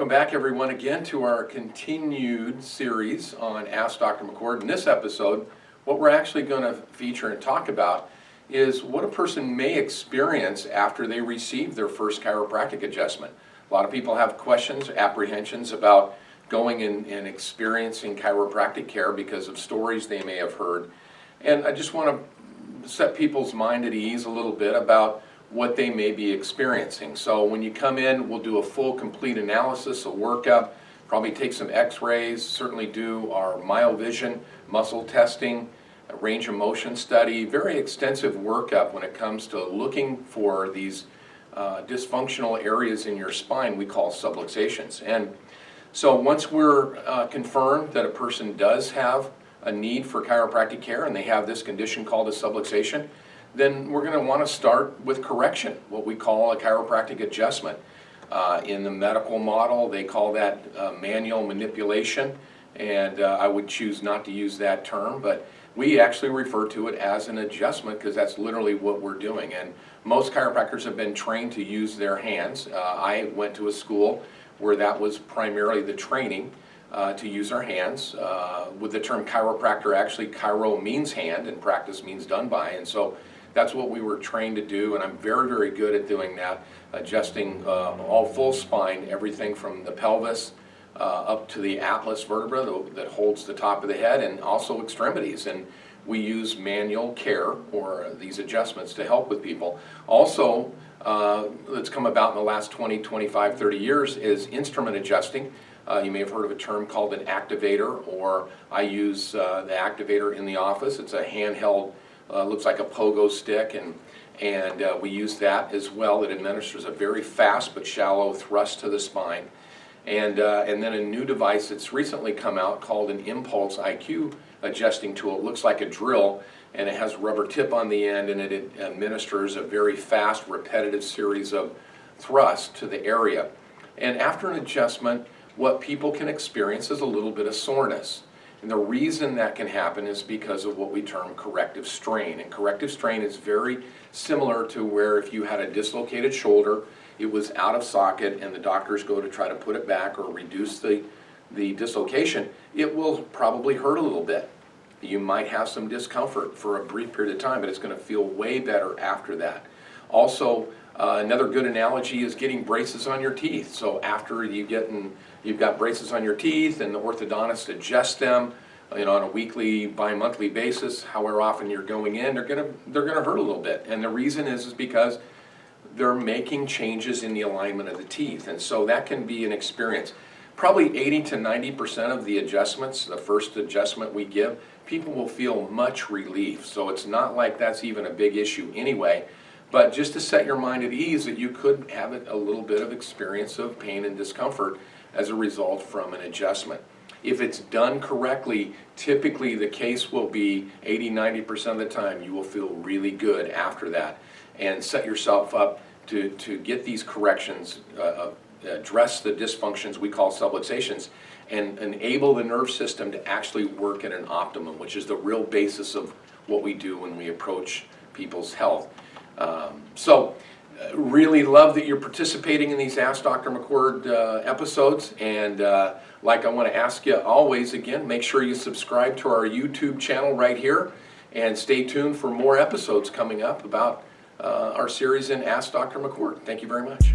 Welcome back, everyone, again to our continued series on Ask Dr. McCord. In this episode, what we're actually going to feature and talk about is what a person may experience after they receive their first chiropractic adjustment. A lot of people have questions, apprehensions about going and experiencing chiropractic care because of stories they may have heard. And I just want to set people's mind at ease a little bit about what they may be experiencing. So when you come in, we'll do a full, complete analysis, a workup, probably take some x-rays, certainly do our myovision, muscle testing, a range of motion study, very extensive workup when it comes to looking for these dysfunctional areas in your spine we call subluxations. And so once we're confirmed that a person does have a need for chiropractic care and they have this condition called a subluxation, then we're going to want to start with correction, what we call a chiropractic adjustment. In the medical model, they call that manual manipulation, and I would choose not to use that term, but we actually refer to it as an adjustment because that's literally what we're doing. And most chiropractors have been trained to use their hands. I went to a school where that was primarily the training, to use our hands. With the term chiropractor, actually chiro means hand and practice means done by, and so that's what we were trained to do, and I'm very, very good at doing that, adjusting all full spine, everything from the pelvis up to the atlas vertebra that holds the top of the head, and also extremities. And we use manual care or these adjustments to help with people. Also, that's come about in the last 20, 25, 30 years is instrument adjusting. You may have heard of a term called an activator, or I use the activator in the office. It's a handheld, looks like a pogo stick, and we use that as well. It administers a very fast but shallow thrust to the spine. And then a new device that's recently come out called an Impulse IQ adjusting tool. It looks like a drill, and it has a rubber tip on the end, and it administers a very fast, repetitive series of thrusts to the area. And after an adjustment, what people can experience is a little bit of soreness. And the reason that can happen is because of what we term corrective strain. And corrective strain is very similar to where if you had a dislocated shoulder, it was out of socket, and the doctors go to try to put it back or reduce the dislocation, it will probably hurt a little bit. You might have some discomfort for a brief period of time, but it's going to feel way better after that. Also, another good analogy is getting braces on your teeth. So after you've got braces on your teeth and the orthodontist adjusts them, on a weekly, bi-monthly basis, however often you're going in, they're gonna hurt a little bit. And the reason is because they're making changes in the alignment of the teeth, and so that can be an experience. Probably 80 to 90% of the adjustments, the first adjustment we give, people will feel much relief. So it's not like that's even a big issue anyway. But just to set your mind at ease that you could have a little bit of experience of pain and discomfort as a result from an adjustment. If it's done correctly, typically the case will be 80–90% of the time you will feel really good after that. And set yourself up to get these corrections, address the dysfunctions we call subluxations, and enable the nerve system to actually work at an optimum, which is the real basis of what we do when we approach people's health. Really love that you're participating in these Ask Dr. McCord episodes, and like I want to ask you always again, make sure you subscribe to our YouTube channel right here, and stay tuned for more episodes coming up about our series in Ask Dr. McCord. Thank you very much.